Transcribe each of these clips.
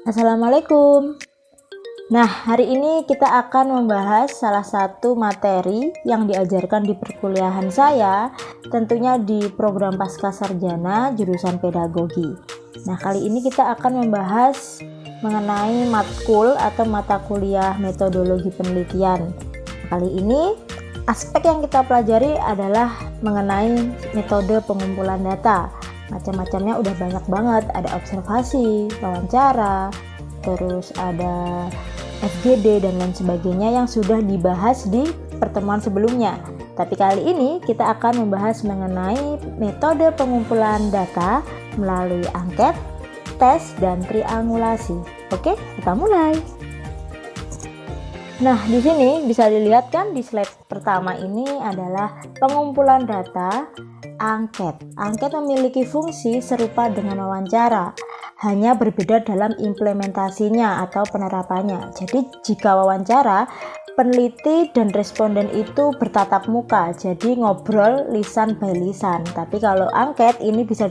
Assalamualaikum. Nah, hari ini kita akan membahas salah satu materi yang diajarkan di perkuliahan saya, tentunya di program Pascasarjana jurusan pedagogi. Nah, kali ini kita akan membahas mengenai matkul atau mata kuliah metodologi penelitian. Kali ini aspek yang kita pelajari adalah mengenai metode pengumpulan data. Macam-macamnya udah banyak banget, ada observasi, wawancara, terus ada FGD dan lain sebagainya yang sudah dibahas di pertemuan sebelumnya. Tapi kali ini kita akan membahas mengenai metode pengumpulan data melalui angket, tes, dan triangulasi. Oke, kita mulai. Nah, di sini bisa dilihat kan di slide pertama ini adalah pengumpulan data angket. Angket memiliki fungsi serupa dengan wawancara, hanya berbeda dalam implementasinya atau penerapannya. Jadi jika wawancara, peneliti dan responden itu bertatap muka, jadi ngobrol lisan by lisan. Tapi kalau angket ini bisa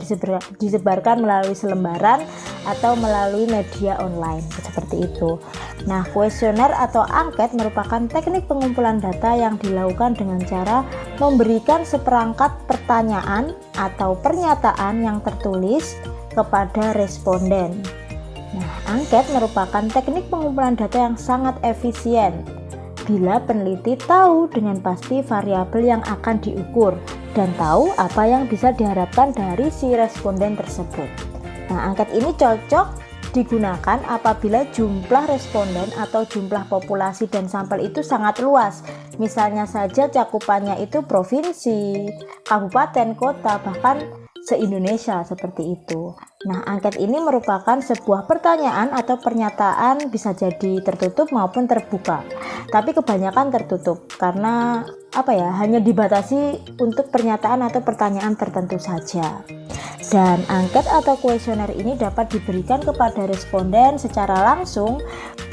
disebarkan melalui selembaran atau melalui media online, seperti itu. Nah, kuesioner atau angket merupakan teknik pengumpulan data yang dilakukan dengan cara memberikan seperangkat pertanyaan atau pernyataan yang tertulis kepada responden. Nah, angket merupakan teknik pengumpulan data yang sangat efisien bila peneliti tahu dengan pasti variabel yang akan diukur dan tahu apa yang bisa diharapkan dari si responden tersebut. Nah, angket ini cocok digunakan apabila jumlah responden atau jumlah populasi dan sampel itu sangat luas. Misalnya saja cakupannya itu provinsi, kabupaten, kota, bahkan se-Indonesia seperti itu. Nah, angket ini merupakan sebuah pertanyaan atau pernyataan, bisa jadi tertutup maupun terbuka. Tapi kebanyakan tertutup karena hanya dibatasi untuk pernyataan atau pertanyaan tertentu saja. Dan angket atau kuesioner ini dapat diberikan kepada responden secara langsung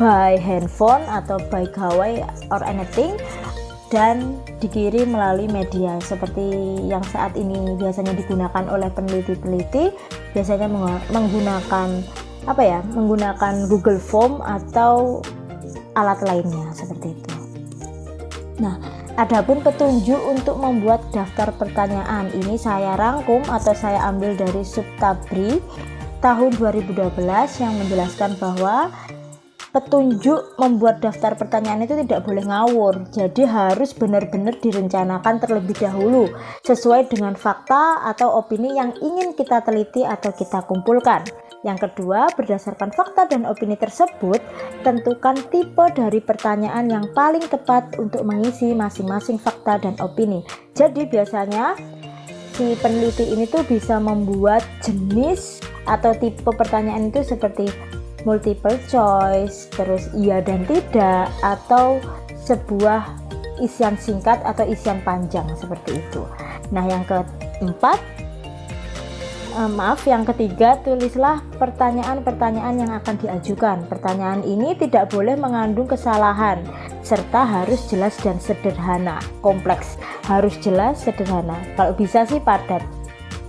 by handphone atau by gawai or anything, dan dikirim melalui media seperti yang saat ini biasanya digunakan oleh peneliti-peneliti, biasanya menggunakan Google Form atau alat lainnya seperti itu. Nah, adapun petunjuk untuk membuat daftar pertanyaan ini saya rangkum atau saya ambil dari Subtabri tahun 2012 yang menjelaskan bahwa petunjuk membuat daftar pertanyaan itu tidak boleh ngawur, jadi harus benar-benar direncanakan terlebih dahulu sesuai dengan fakta atau opini yang ingin kita teliti atau kita kumpulkan. Yang kedua, berdasarkan fakta dan opini tersebut, tentukan tipe dari pertanyaan yang paling tepat untuk mengisi masing-masing fakta dan opini. Jadi biasanya si peneliti ini tuh bisa membuat jenis atau tipe pertanyaan itu seperti multiple choice, terus iya dan tidak, atau sebuah isian singkat atau isian panjang seperti itu. Nah, yang ketiga, tulislah pertanyaan-pertanyaan yang akan diajukan. Pertanyaan ini tidak boleh mengandung kesalahan, serta harus jelas dan sederhana. Kompleks, harus jelas, sederhana. Kalau bisa sih padat,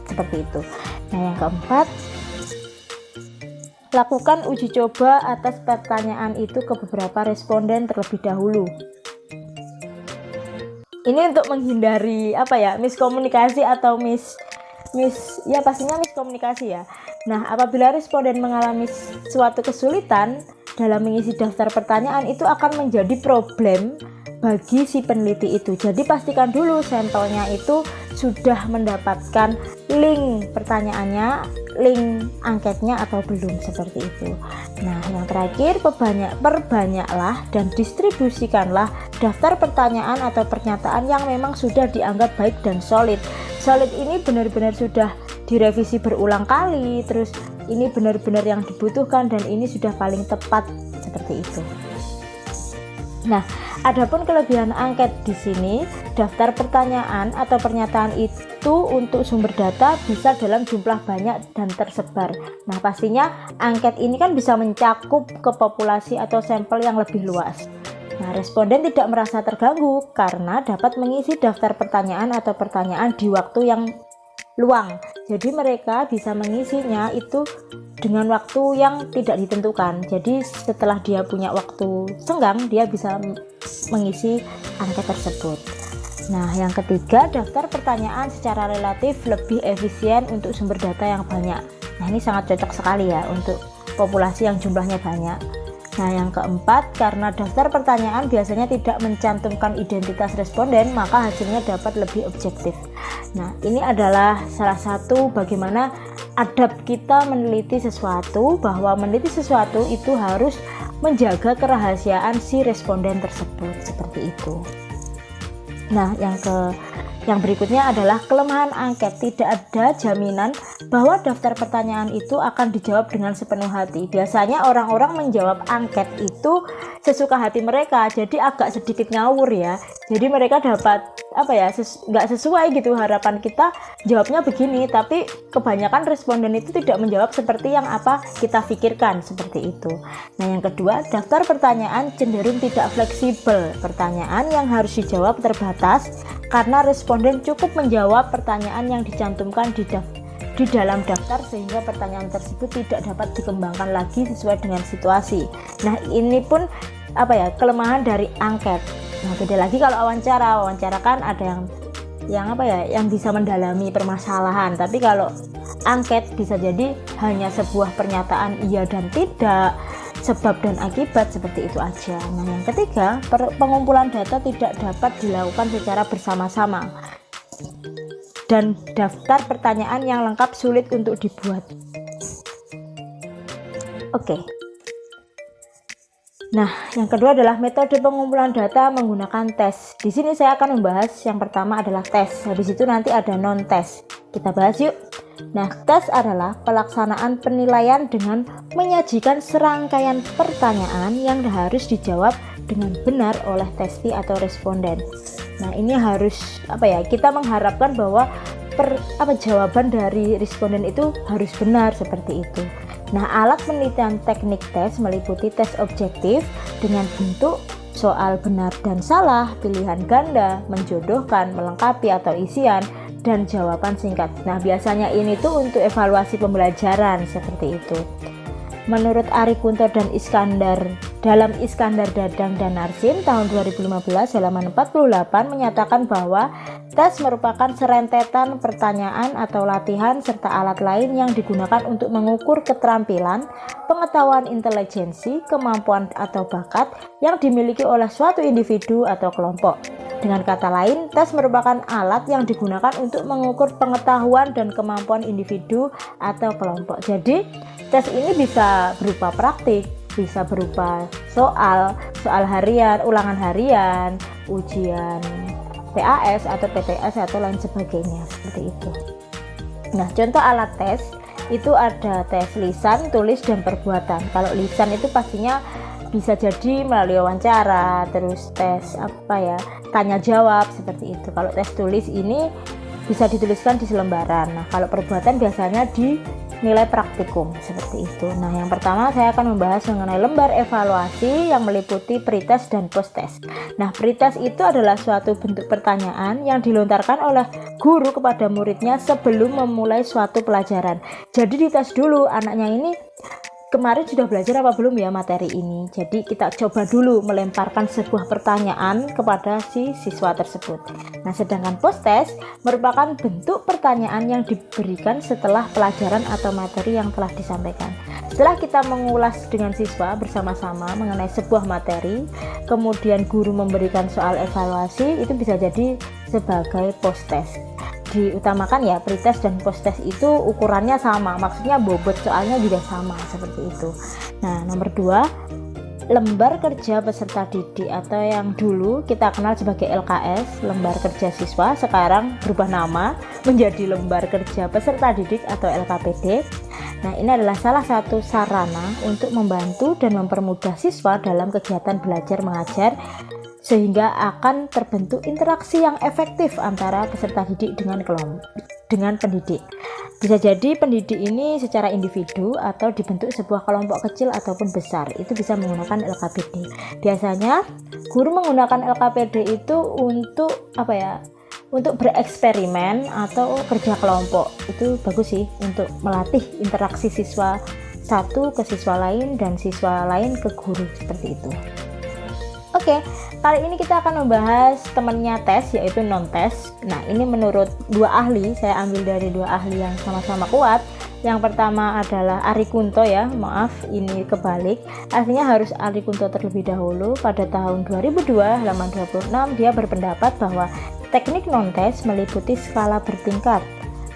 seperti itu. Nah, yang keempat, lakukan uji coba atas pertanyaan itu ke beberapa responden terlebih dahulu. Ini untuk menghindari miskomunikasi atau pastinya miskomunikasi ya. Nah, apabila responden mengalami suatu kesulitan dalam mengisi daftar pertanyaan, itu akan menjadi problem bagi si peneliti itu. Jadi pastikan dulu sampelnya itu sudah mendapatkan link pertanyaannya, link angketnya atau belum, seperti itu. Nah, yang terakhir, perbanyaklah dan distribusikanlah daftar pertanyaan atau pernyataan yang memang sudah dianggap baik dan solid. Solid ini benar-benar sudah direvisi berulang kali, terus ini benar-benar yang dibutuhkan dan ini sudah paling tepat, seperti itu. Nah, adapun kelebihan angket di sini, daftar pertanyaan atau pernyataan itu untuk sumber data bisa dalam jumlah banyak dan tersebar. Nah, pastinya angket ini kan bisa mencakup ke populasi atau sampel yang lebih luas. Nah, responden tidak merasa terganggu karena dapat mengisi daftar pertanyaan atau pertanyaan di waktu yang luang. Jadi mereka bisa mengisinya itu dengan waktu yang tidak ditentukan. Jadi setelah dia punya waktu senggang, dia bisa mengisi angket tersebut. Nah, yang ketiga, daftar pertanyaan secara relatif lebih efisien untuk sumber data yang banyak. Nah, ini sangat cocok sekali ya untuk populasi yang jumlahnya banyak. Nah, yang keempat, karena daftar pertanyaan biasanya tidak mencantumkan identitas responden, maka hasilnya dapat lebih objektif. Nah, ini adalah salah satu bagaimana adab kita meneliti sesuatu, bahwa meneliti sesuatu itu harus menjaga kerahasiaan si responden tersebut, seperti itu. Nah, yang berikutnya adalah kelemahan angket. Tidak ada jaminan bahwa daftar pertanyaan itu akan dijawab dengan sepenuh hati. Biasanya orang-orang menjawab angket itu sesuka hati mereka, jadi agak sedikit ngawur ya. Jadi mereka dapat nggak sesuai gitu harapan kita, jawabnya begini, tapi kebanyakan responden itu tidak menjawab seperti yang apa kita pikirkan, seperti itu. Nah, yang kedua, daftar pertanyaan cenderung tidak fleksibel. Pertanyaan yang harus dijawab terbatas karena responden cukup menjawab pertanyaan yang dicantumkan di dalam daftar, sehingga pertanyaan tersebut tidak dapat dikembangkan lagi sesuai dengan situasi. Nah, ini pun kelemahan dari angket. Nah, beda lagi kalau wawancara kan ada yang bisa mendalami permasalahan, tapi kalau angket bisa jadi hanya sebuah pernyataan iya dan tidak, sebab dan akibat, seperti itu aja. Nah, yang ketiga, pengumpulan data tidak dapat dilakukan secara bersama-sama, dan daftar pertanyaan yang lengkap sulit untuk dibuat. Oke. Nah, yang kedua adalah metode pengumpulan data menggunakan tes. Di sini saya akan membahas yang pertama adalah tes. Habis itu nanti ada non-tes. Kita bahas yuk. Nah, tes adalah pelaksanaan penilaian dengan menyajikan serangkaian pertanyaan yang harus dijawab dengan benar oleh testi atau responden. Nah, ini harus kita mengharapkan bahwa jawaban dari responden itu harus benar, seperti itu. Nah, alat penelitian teknik tes meliputi tes objektif dengan bentuk soal benar dan salah, pilihan ganda, menjodohkan, melengkapi atau isian, dan jawaban singkat. Nah, biasanya ini tuh untuk evaluasi pembelajaran, seperti itu. Menurut Ari Kunto dan Iskandar dalam Iskandar Dadang dan Narsim tahun 2015 halaman 48 menyatakan bahwa tes merupakan serentetan pertanyaan atau latihan serta alat lain yang digunakan untuk mengukur keterampilan, pengetahuan intelijensi, kemampuan atau bakat yang dimiliki oleh suatu individu atau kelompok. Dengan kata lain, tes merupakan alat yang digunakan untuk mengukur pengetahuan dan kemampuan individu atau kelompok. Jadi, tes ini bisa berupa praktik, bisa berupa soal harian, ulangan harian, ujian PAS atau PTS atau lain sebagainya, seperti itu. Nah, contoh alat tes itu ada tes lisan, tulis, dan perbuatan. Kalau lisan itu pastinya bisa jadi melalui wawancara, terus tes tanya jawab, seperti itu. Kalau tes tulis ini bisa dituliskan di selembaran. Nah, kalau perbuatan biasanya di nilai praktikum, seperti itu. Nah, yang pertama saya akan membahas mengenai lembar evaluasi yang meliputi pretest dan posttest. Nah, pretest itu adalah suatu bentuk pertanyaan yang dilontarkan oleh guru kepada muridnya sebelum memulai suatu pelajaran. Jadi dites dulu anaknya ini kemarin sudah belajar apa belum ya materi ini. Jadi kita coba dulu melemparkan sebuah pertanyaan kepada si siswa tersebut. Nah, sedangkan post-test merupakan bentuk pertanyaan yang diberikan setelah pelajaran atau materi yang telah disampaikan. Setelah kita mengulas dengan siswa bersama-sama mengenai sebuah materi, kemudian guru memberikan soal evaluasi, itu bisa jadi sebagai post-test. Diutamakan ya pretest dan posttest itu ukurannya sama, maksudnya bobot soalnya juga sama, seperti itu. Nah, nomor 2, lembar kerja peserta didik atau yang dulu kita kenal sebagai LKS, lembar kerja siswa, sekarang berubah nama menjadi lembar kerja peserta didik atau LKPD. Nah, ini adalah salah satu sarana untuk membantu dan mempermudah siswa dalam kegiatan belajar mengajar, sehingga akan terbentuk interaksi yang efektif antara peserta didik dengan pendidik. Bisa jadi pendidik ini secara individu atau dibentuk sebuah kelompok kecil ataupun besar. Itu bisa menggunakan LKPD. Biasanya guru menggunakan LKPD itu untuk untuk bereksperimen atau kerja kelompok. Itu bagus sih untuk melatih interaksi siswa satu ke siswa lain dan siswa lain ke guru, seperti itu. Oke, kali ini kita akan membahas temannya tes, yaitu non-tes. Nah, ini menurut dua ahli, saya ambil dari dua ahli yang sama-sama kuat. Yang pertama adalah Ari Kunto ya, maaf ini kebalik, artinya harus Ari Kunto terlebih dahulu. Pada tahun 2002 halaman 26 dia berpendapat bahwa teknik non-tes meliputi skala bertingkat,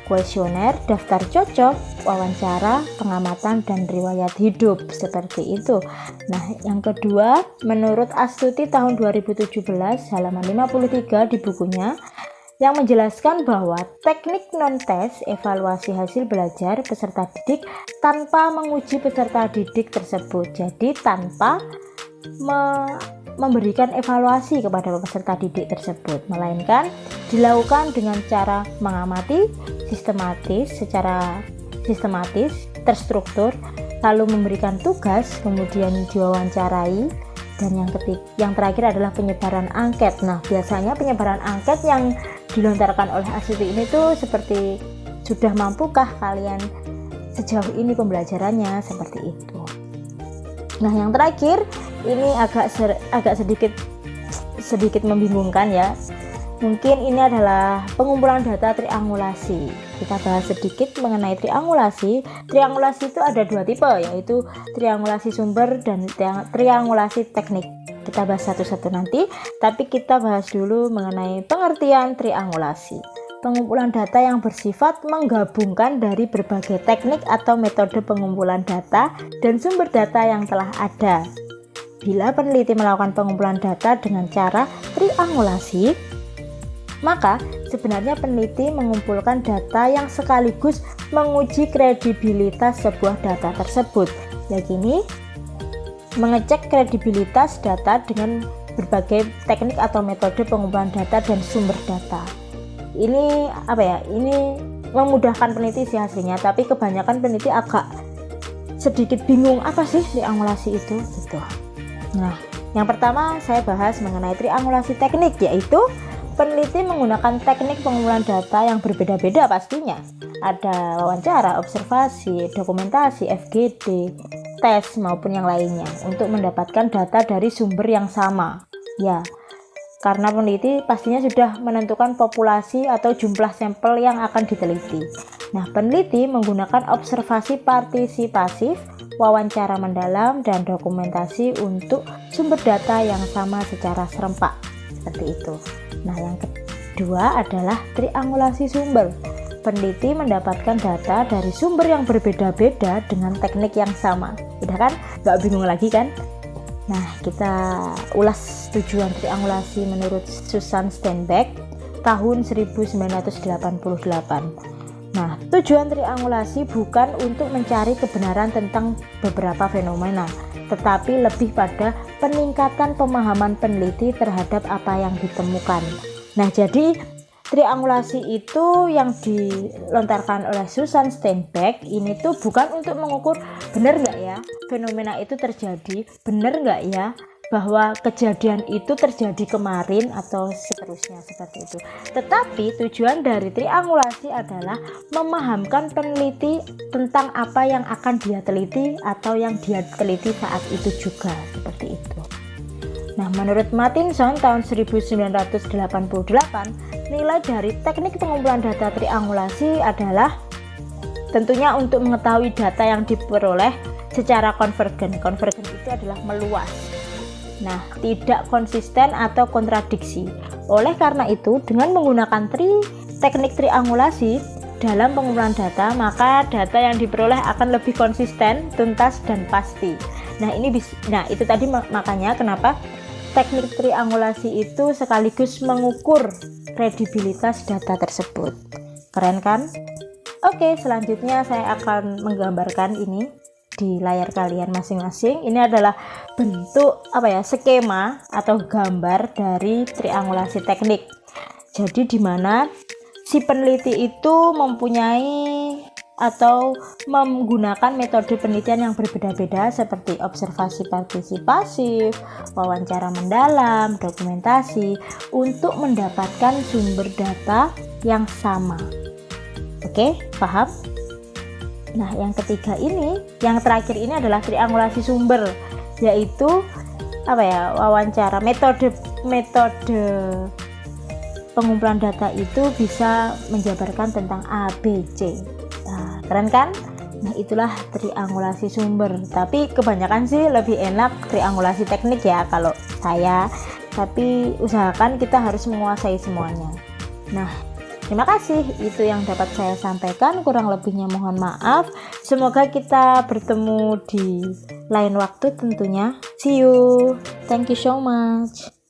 kuesioner, daftar cocok, wawancara, pengamatan, dan riwayat hidup, seperti itu. Nah, yang kedua, menurut Astuti tahun 2017 halaman 53 di bukunya, yang menjelaskan bahwa teknik non-tes evaluasi hasil belajar peserta didik tanpa menguji peserta didik tersebut. Jadi tanpa memberikan evaluasi kepada peserta didik tersebut, melainkan dilakukan dengan cara mengamati secara sistematis, terstruktur, lalu memberikan tugas, kemudian diwawancarai, dan yang terakhir adalah penyebaran angket. Nah, biasanya penyebaran angket yang dilontarkan oleh Astuti ini tuh seperti, sudah mampukah kalian sejauh ini pembelajarannya, seperti itu. Nah, yang terakhir ini agak sedikit membingungkan ya. Mungkin ini adalah pengumpulan data triangulasi. Kita bahas sedikit mengenai triangulasi. Triangulasi itu ada dua tipe, yaitu triangulasi sumber dan triangulasi teknik. Kita bahas satu-satu nanti, tapi kita bahas dulu mengenai pengertian triangulasi. Pengumpulan data yang bersifat menggabungkan dari berbagai teknik atau metode pengumpulan data dan sumber data yang telah ada. Bila peneliti melakukan pengumpulan data dengan cara triangulasi, maka sebenarnya peneliti mengumpulkan data yang sekaligus menguji kredibilitas sebuah data tersebut. Yakni mengecek kredibilitas data dengan berbagai teknik atau metode pengumpulan data dan sumber data. Ini ini memudahkan peneliti sih hasilnya, tapi kebanyakan peneliti agak sedikit bingung apa sih triangulasi itu gitu. Nah, yang pertama saya bahas mengenai triangulasi teknik, yaitu peneliti menggunakan teknik pengumpulan data yang berbeda-beda pastinya. Ada wawancara, observasi, dokumentasi, FGD, tes maupun yang lainnya untuk mendapatkan data dari sumber yang sama. Ya, karena peneliti pastinya sudah menentukan populasi atau jumlah sampel yang akan diteliti. Nah, peneliti menggunakan observasi partisipasif, wawancara mendalam, dan dokumentasi untuk sumber data yang sama secara serempak. Seperti itu. Nah, yang kedua adalah triangulasi sumber. Peneliti mendapatkan data dari sumber yang berbeda-beda dengan teknik yang sama. Udah kan? Gak bingung lagi kan? Nah, kita ulas tujuan triangulasi menurut Susan Steinbeck tahun 1988. Nah, tujuan triangulasi bukan untuk mencari kebenaran tentang beberapa fenomena, tetapi lebih pada peningkatan pemahaman peneliti terhadap apa yang ditemukan. Nah, jadi triangulasi itu yang dilontarkan oleh Susan Steinbeck ini tuh bukan untuk mengukur benar nggak ya fenomena itu terjadi, benar nggak ya bahwa kejadian itu terjadi kemarin atau seterusnya, seperti itu. Tetapi tujuan dari triangulasi adalah memahamkan peneliti tentang apa yang akan dia teliti atau yang dia teliti saat itu juga, seperti itu. Nah, menurut Martinson tahun 1988, nilai dari teknik pengumpulan data triangulasi adalah tentunya untuk mengetahui data yang diperoleh secara konvergen. Konvergen itu adalah meluas. Nah, tidak konsisten atau kontradiksi. Oleh karena itu, dengan menggunakan teknik triangulasi dalam pengumpulan data, maka data yang diperoleh akan lebih konsisten, tuntas, dan pasti. Nah, itu tadi makanya kenapa teknik triangulasi itu sekaligus mengukur kredibilitas data tersebut. Keren kan? Oke, selanjutnya saya akan menggambarkan ini di layar kalian masing-masing. Ini adalah bentuk skema atau gambar dari triangulasi teknik. Jadi di mana si peneliti itu mempunyai atau menggunakan metode penelitian yang berbeda-beda seperti observasi partisipasif, wawancara mendalam, dokumentasi untuk mendapatkan sumber data yang sama. Oke, paham? Nah, yang ketiga ini, yang terakhir ini adalah triangulasi sumber, yaitu wawancara. Metode pengumpulan data itu bisa menjabarkan tentang A, B, C. Nah, keren kan? Nah, itulah triangulasi sumber. Tapi kebanyakan sih lebih enak triangulasi teknik ya kalau saya. Tapi usahakan kita harus menguasai semuanya. Nah, terima kasih, itu yang dapat saya sampaikan, kurang lebihnya mohon maaf. Semoga kita bertemu di lain waktu tentunya. See you. Thank you so much.